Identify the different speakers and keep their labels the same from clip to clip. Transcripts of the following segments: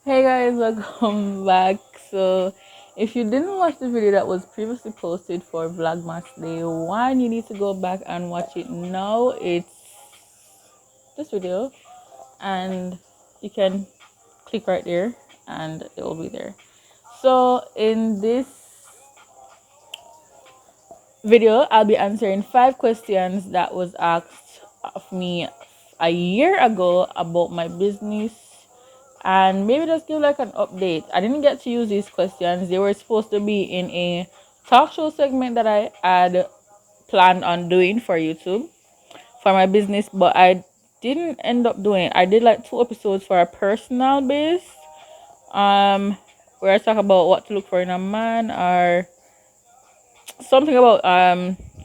Speaker 1: Hey guys, welcome back. So, if you didn't watch the video that was previously posted for Vlogmas Day 1, you need to go back and watch it now. It's this video, and you can click right there, and it will be there. So, in this video, I'll be answering 5 questions that was asked of me a year ago about my business, and maybe just give like an update. I didn't get to use these questions. They were supposed to be in a talk show segment that I had planned on doing for YouTube for my business, but I didn't end up doing it. I did like 2 episodes for a personal base, um, where I talk about what to look for in a man, or something about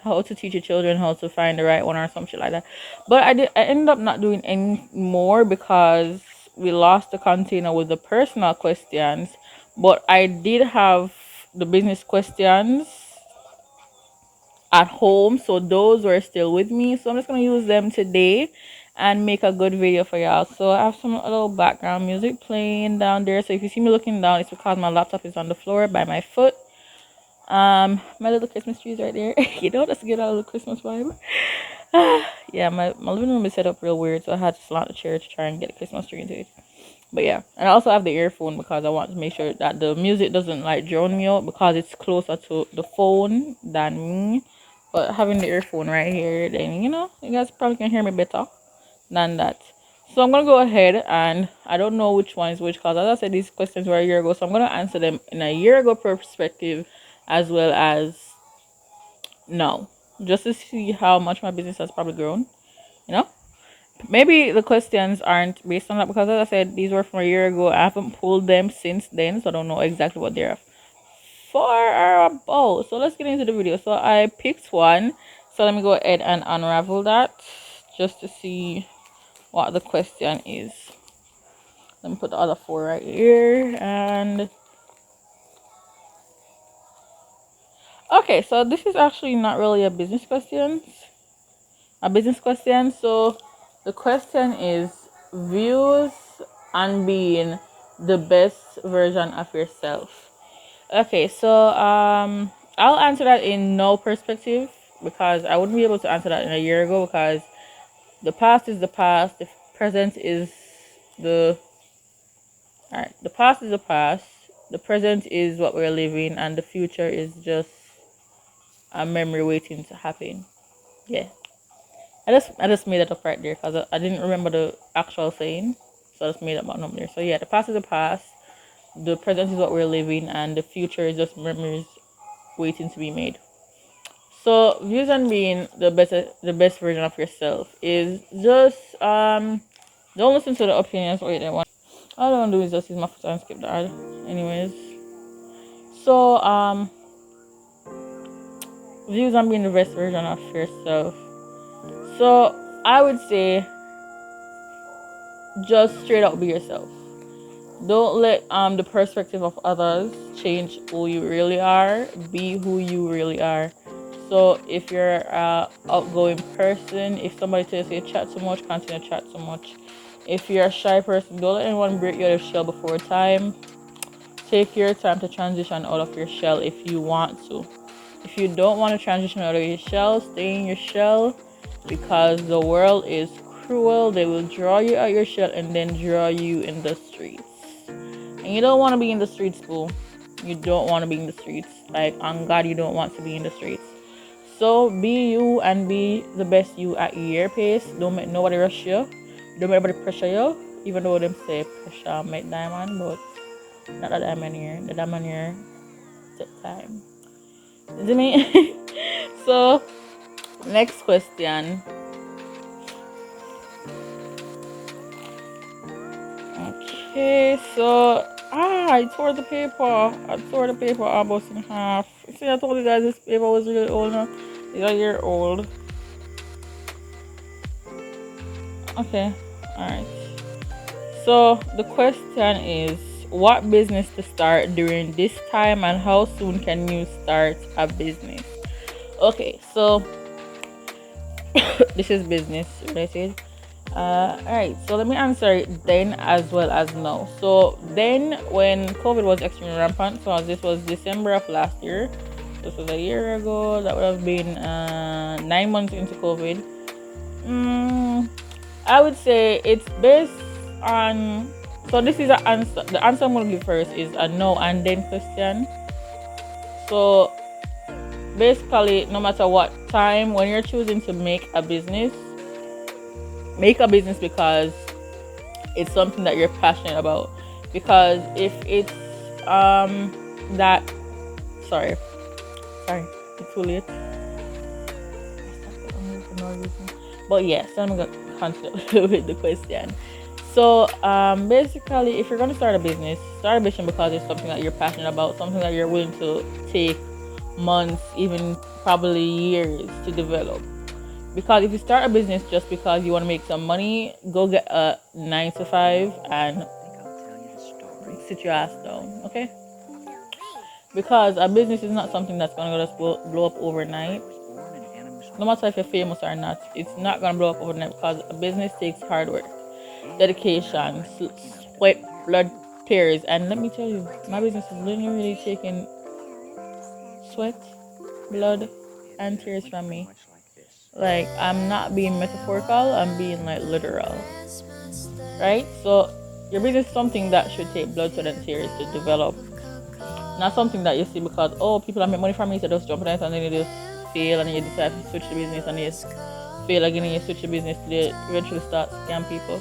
Speaker 1: how to teach your children how to find the right one or some shit like that. But I ended up not doing any more because we lost the container with the personal questions. But I did have the business questions at home, so those were still with me. So I'm just gonna use them today and make a good video for y'all. So I have some little background music playing down there. So if you see me looking down, it's because my laptop is on the floor by my foot. My little Christmas trees right there. You know, that's get a little Christmas vibe. Yeah, my living room is set up real weird, so I had to slant the chair to try and get a Christmas tree into it. But yeah, and I also have the earphone because I want to make sure that the music doesn't like drown me out because it's closer to the phone than me. But having the earphone right here, then you guys probably can hear me better than that. So I'm gonna go ahead, and I don't know which one is which because as I said, these questions were a year ago, so I'm gonna answer them in a year ago perspective as well as now, just to see how much my business has probably grown. You know, maybe the questions aren't based on that because as I said, these were from a year ago. I haven't pulled them since then, so I don't know exactly what they're for or about. So let's get into the video. So I picked one. So let me go ahead and unravel that just to see what the question is. Let me put the other 4 right here. And okay, so this is actually not really a business question. So the question is views on being the best version of yourself. Okay, so I'll answer that in no perspective because I wouldn't be able to answer that in a year ago because the past is the past, the present is the all right, the past is the past, the present is what we're living, and the future is just a memory waiting to happen. Yeah. I just made it up right there because I didn't remember the actual saying, so I just made up my number there. So yeah, the past is the past, the present is what we're living, and the future is just memories waiting to be made. So views on being the best version of yourself is just don't listen to the opinions or the one. All I want to do is just use my foot and skip the ad. Anyways, so views on being the best version of yourself. So I would say just straight up be yourself. Don't let the perspective of others change who you really are. Be who you really are. So if you're a outgoing person, if somebody tells you chat too much, continue to chat too much. If you're a shy person, don't let anyone break you out of your shell before time. Take your time to transition out of your shell if you want to. If you don't want to transition out of your shell, stay in your shell because the world is cruel. They will draw you out your shell and then draw you in the streets. And you don't want to be in the streets, boo. You don't want to be in the streets. Like, on God, you don't want to be in the streets. So be you and be the best you at your pace. Don't make nobody rush you. Don't make nobody pressure you. Even though them say pressure make diamond, but not the diamond here. The diamond here take time. You see me? So next question. Okay, so I tore the paper. I tore the paper almost in half. See, I told you guys this paper was really old now. It's a year old. Okay, alright. So the question is, what business to start during this time and how soon can you start a business? Okay, so this is business related. All right, so let me answer it then as well as now. So then, when COVID was extremely rampant, so this was December of last year. This was a year ago. That would have been 9 months into COVID. Mm, I would say it's based on. So this is an answer. The answer I'm gonna give first is a no and then question. So basically, no matter what time, when you're choosing to make a business because it's something that you're passionate about. Because if it's that sorry, sorry, it's too late. But yes, I'm gonna continue with the question. So basically, if you're gonna start a business because it's something that you're passionate about, something that you're willing to take months, even probably years to develop. Because if you start a business just because you want to make some money, go get a 9 to 5 and sit your ass down, okay? Because a business is not something that's gonna just blow up overnight. No matter if you're famous or not, it's not gonna blow up overnight because a business takes hard work, dedication, sweat, blood, tears. And let me tell you, my business is literally taking sweat, blood, and tears from me. Like, I'm not being metaphorical, I'm being like literal. Right? So your business is something that should take blood, sweat, and tears to develop. Not something that you see because people that make money from me, so just jump on it and then you just fail and then you decide to switch the business and you fail again and you switch the business to eventually start scam people.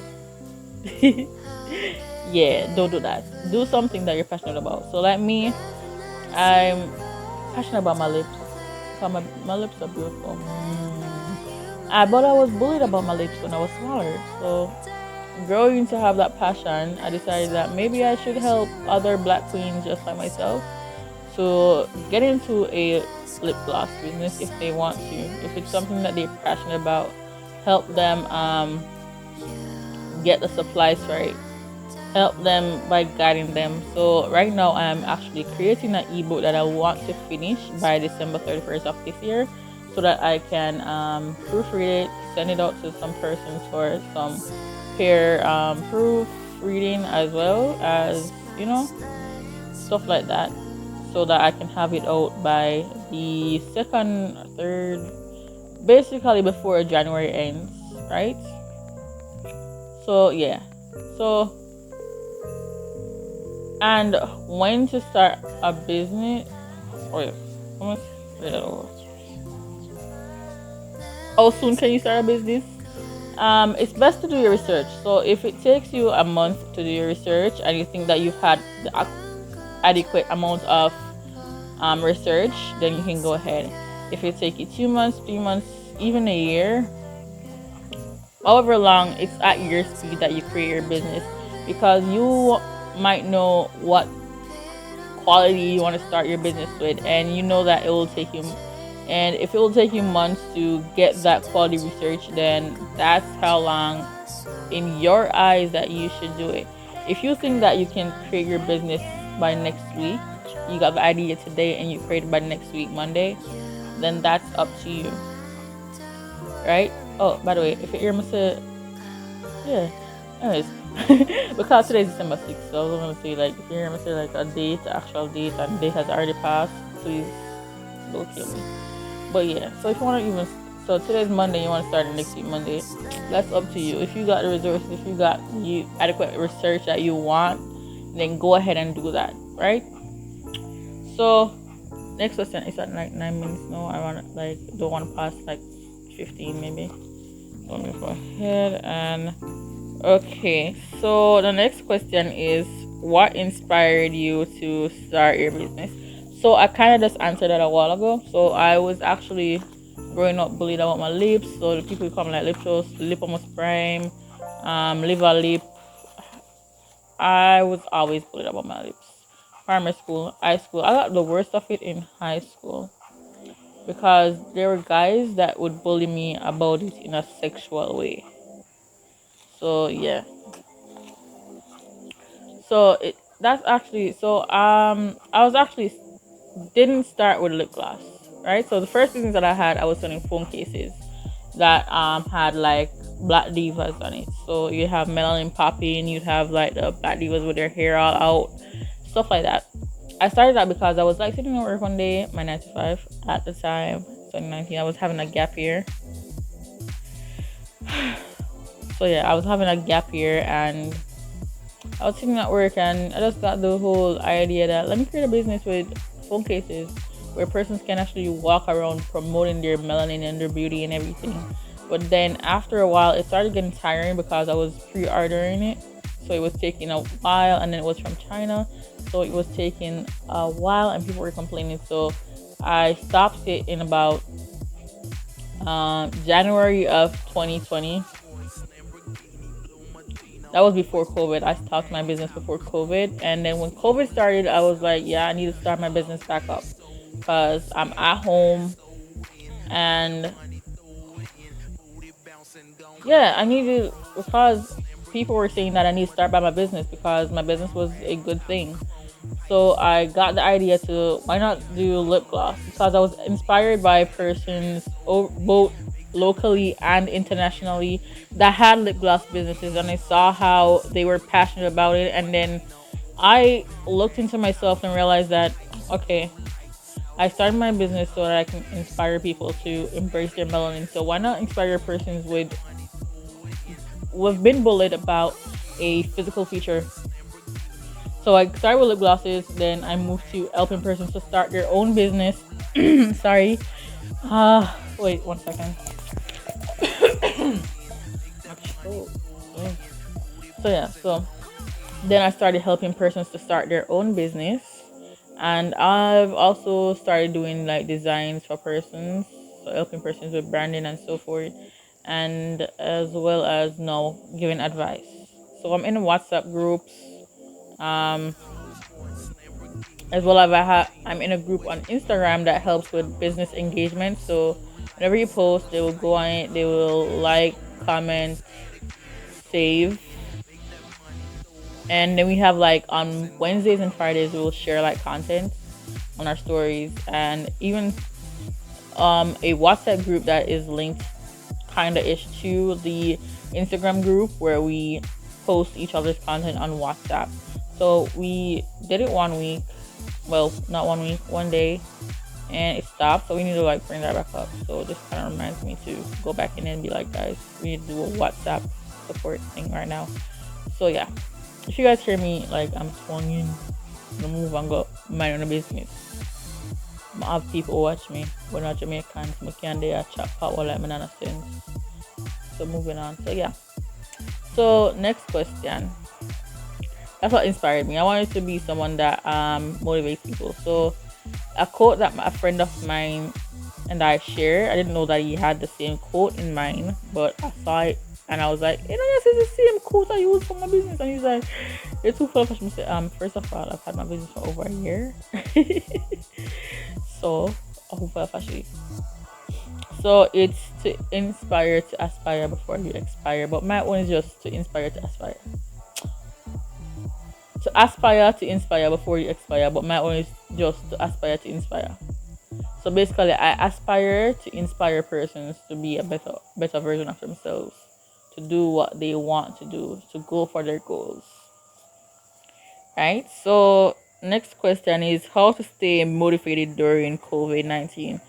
Speaker 1: Yeah, don't do that. Do something that you're passionate about. So like me, I'm passionate about my lips. Because my lips are beautiful. But I was bullied about my lips when I was smaller. So growing to have that passion, I decided that maybe I should help other black queens just like myself to get into a lip gloss business if they want to. If it's something that they're passionate about, help them get the supplies right. Help them by guiding them. So right now I'm actually creating an ebook that I want to finish by December 31st of this year so that I can proofread it, send it out to some persons for some peer proofreading as well as, stuff like that so that I can have it out by the second, third, basically before January ends, right? So yeah. So and when to start a business? Oh yeah, I'm gonna how soon can you start a business? It's best to do your research. So if it takes you a month to do your research and you think that you've had the adequate amount of research, then you can go ahead. If it takes you 2 months, 3 months, even a year, however long, it's at your speed that you create your business because you might know what quality you want to start your business with, and you know that it will take you. And if it will take you months to get that quality research, then that's how long in your eyes that you should do it. If you think that you can create your business by next week, you got the idea today and you create it by next week, Monday, then that's up to you. Right? Oh, by the way, if you hear me say, yeah, anyways, because today is December 6th, so I was gonna say, like, if you hear me say like a date, actual date, and date has already passed, please don't kill me. But yeah, so if you want to even, so today's Monday, you want to start next week Monday, that's up to you. If you got the resources, if you got the adequate research that you want, then go ahead and do that, right? So next question is at like 9 minutes now. I want to don't want to pass like 15 maybe. Let me go ahead and okay. So the next question is, what inspired you to start your business? So I kind of just answered that a while ago. So I was actually growing up bullied about my lips. So the people come like lip almost prime, liver lip. I was always bullied about my lips. Primary school, high school. I got the worst of it in high school because there were guys that would bully me about it in a sexual way. So yeah. So that's actually I was actually didn't start with lip gloss, right? So the first business that I had, I was selling phone cases that had like black divas on it. So you have melanin popping, you'd have like the black divas with their hair all out, stuff like that. I started that because I was like sitting at work one day, my 9 to 5 at the time, 2019. I was having a gap year. So yeah, I was having a gap year and I was sitting at work and I just got the whole idea that let me create a business with phone cases where persons can actually walk around promoting their melanin and their beauty and everything. But then after a while, it started getting tiring because I was pre-ordering it. So it was taking a while and then it was from China. So it was taking a while and people were complaining. So I stopped it in about January of 2020. That was before COVID. I stopped my business before COVID. And then when COVID started, I was like, yeah, I need to start my business back up because I'm at home and yeah, I need to, because people were saying that I need to start by my business because my business was a good thing. So I got the idea to why not do lip gloss because I was inspired by persons both locally and internationally that had lip gloss businesses, and I saw how they were passionate about it. And then I looked into myself and realized that okay, I started my business so that I can inspire people to embrace their melanin. So why not inspire persons with who've been bullied about a physical feature. So I started with lip glosses, then I moved to helping persons to start their own business. Sorry. Wait 1 second. Oh, yeah. So yeah, so then I started helping persons to start their own business, and I've also started doing like designs for persons, so helping persons with branding and so forth, and as well as now giving advice. So I'm in WhatsApp groups, um, as well as I'm in a group on Instagram that helps with business engagement. So whenever you post, they will go on it, they will like, comment, save, and then we have like on Wednesdays and Fridays we will share like content on our stories, and even a WhatsApp group that is linked kind of ish to the Instagram group where we post each other's content on WhatsApp. So we did it 1 week, well, not 1 week, 1 day, and it stopped. So we need to like bring that back up. So this kind of reminds me to go back in and be like, guys, we need to do a WhatsApp support thing right now. So yeah, if you guys hear me like I'm swinging the move and go mind on the business, I have people watch me. We're not Jamaicans. We can't do a chat part while I'm in a sense. So moving on. So yeah. So next question. That's what inspired me. I wanted to be someone that motivates people. So a quote that a friend of mine and I share. I didn't know that he had the same quote in mind, but I saw it and I was like, you know, this is the same quote I use for my business. And he's like, you're too full of me. First of all, I've had my business for over a year. So actually. So it's to inspire to aspire before you expire. But my one is just to inspire to aspire. To aspire to inspire before you expire, but my own is just to aspire to inspire. So basically, I aspire to inspire persons to be a better version of themselves, to do what they want to do, to go for their goals. Right? So next question is how to stay motivated during COVID-19.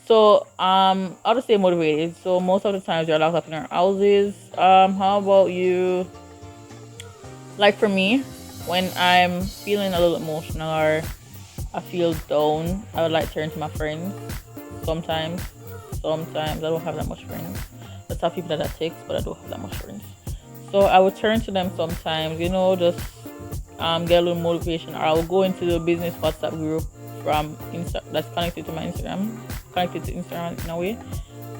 Speaker 1: So how to stay motivated. So most of the times you're locked up in our houses. How about you? Like for me, when I'm feeling a little emotional or I feel down, I would like to turn to my friends. Sometimes, sometimes I don't have that much friends. That's how people that I text, but I don't have that much friends. So I would turn to them sometimes, just get a little motivation, or I will go into the business WhatsApp group from that's connected to my Instagram, connected to Instagram in a way.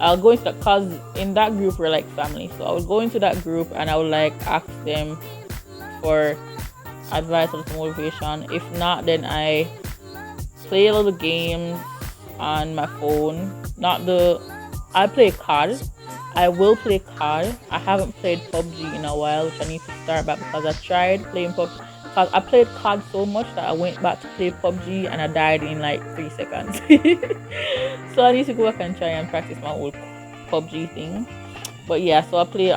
Speaker 1: I'll go into that because in that group we're like family. So I would go into that group and I would like ask them for advice or motivation. If not, then I play a little games on my phone. I play COD. I will play COD. I haven't played PUBG in a while, which I need to start back because I tried playing PUBG. Because I played COD so much that I went back to play PUBG and I died in like 3 seconds. So I need to go back and try and practice my old PUBG thing. But yeah, so I play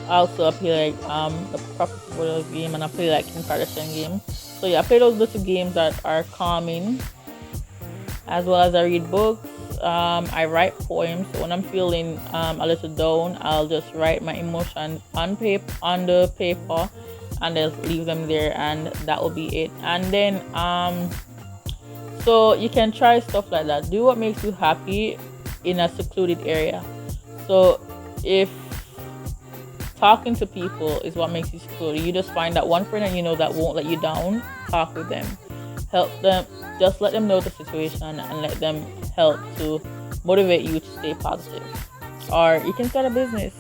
Speaker 1: also I play like the Property Brothers game, and I play like Kim Kardashian game. So yeah, I play those little games that are calming, as well as I read books. I write poems. So when I'm feeling a little down, I'll just write my emotions on the paper, and just leave them there, and that will be it. And then so you can try stuff like that. Do what makes you happy in a secluded area. So if talking to people is what makes you secluded, you just find that one friend that you know that won't let you down. Talk with them, help them, just let them know the situation, and let them help to motivate you to stay positive. Or you can start a business.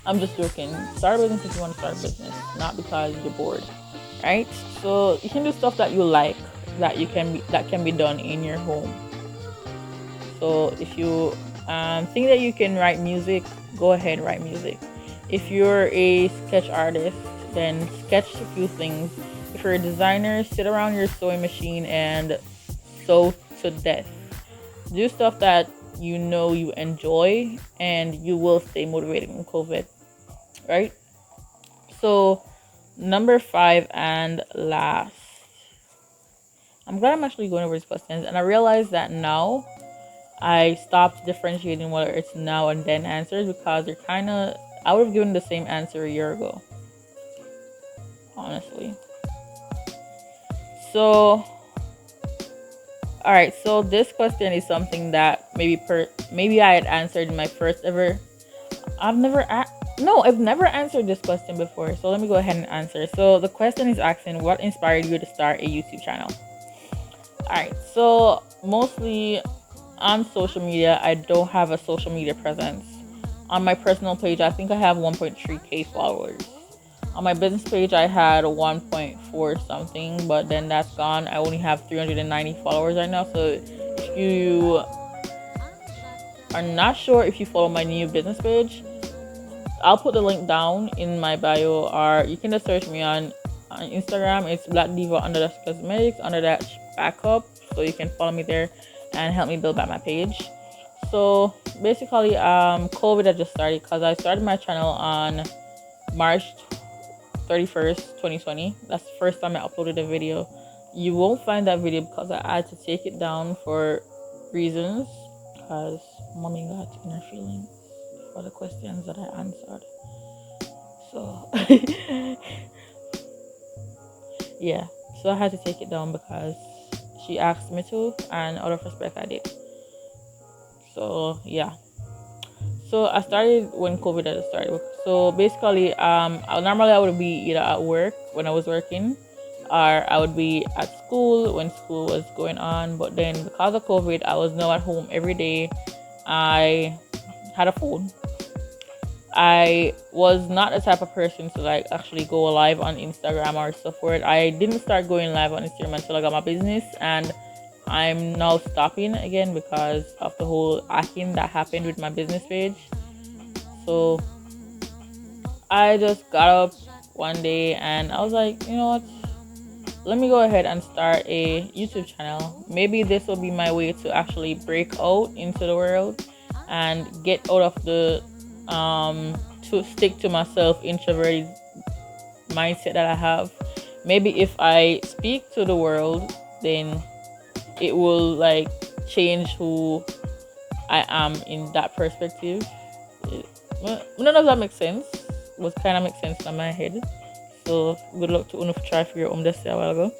Speaker 1: I'm just joking. Start a business if you want to start a business, not because you're bored, right? So you can do stuff that you like, that can be done in your home. So if you think that you can write music, go ahead, write music. If you're a sketch artist, then sketch a few things. If you're a designer, sit around your sewing machine and sew to death. Do stuff that you know you enjoy, and you will stay motivated in COVID, right? So, number 5 and last. I'm glad I'm actually going over these questions, and I realized that now I stopped differentiating whether it's now and then answers, because they're kind of, I would have given the same answer a year ago, honestly. So, all right. So this question is something that maybe I had answered in my first ever. I've never no, I've never answered this question before. So let me go ahead and answer. So the question is asking, what inspired you to start a YouTube channel? All right. So mostly on social media, I don't have a social media presence. On my personal page, I think I have 1.3k followers. On my business page, I had 1.4 something, but then that's gone. I only have 390 followers right now. So if you are not sure if you follow my new business page, I'll put the link down in my bio, or you can just search me on Instagram. It's Black Diva _cosmetics _backup. So you can follow me there and help me build back my page. So basically, COVID had just started, because I started my channel on March 31st, 2020. That's the first time I uploaded a video. You won't find that video because I had to take it down for reasons, because mommy got inner feelings for the questions that I answered. So yeah, so I had to take it down because she asked me to, and out of respect I did. So yeah, so I started when COVID had started. So basically, normally I would be either at work when I was working, or I would be at school when school was going on. But then because of COVID, I was now at home every day. I had a phone. I was not the type of person to like actually go live on Instagram or stuff for it. I didn't start going live on Instagram until I got my business, and I'm now stopping again because of the whole hacking that happened with my business page. So I just got up one day and I was like, you know what? Let me go ahead and start a YouTube channel. Maybe this will be my way to actually break out into the world and get out of the to stick to myself introverted mindset that I have. Maybe if I speak to the world, then it will like change who I am in that perspective. None of that makes sense. Was kind of make sense in my head. So good luck to Uno for try figure out this a while ago.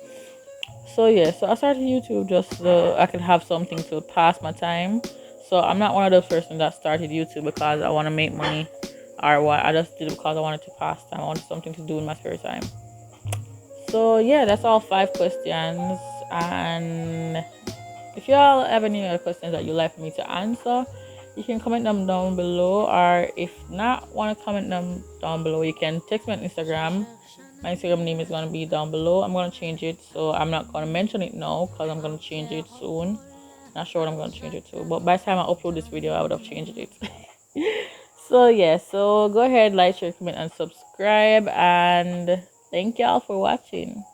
Speaker 1: So yeah, so I started YouTube just so I could have something to pass my time. So I'm not one of those persons that started YouTube because I want to make money or what. I just did it because I wanted to pass time. I wanted something to do in my spare time. So yeah, that's all 5 questions. And if y'all have any other questions that you'd like for me to answer, you can comment them down below. Or if not want to comment them down below, you can text me on Instagram. My Instagram name is going to be down below. I'm going to change it, so I'm not going to mention it now because I'm going to change it soon. Not sure what I'm going to change it to, but by the time I upload this video, I would have changed it. So yeah, so go ahead, like, share, comment, and subscribe. And thank y'all for watching.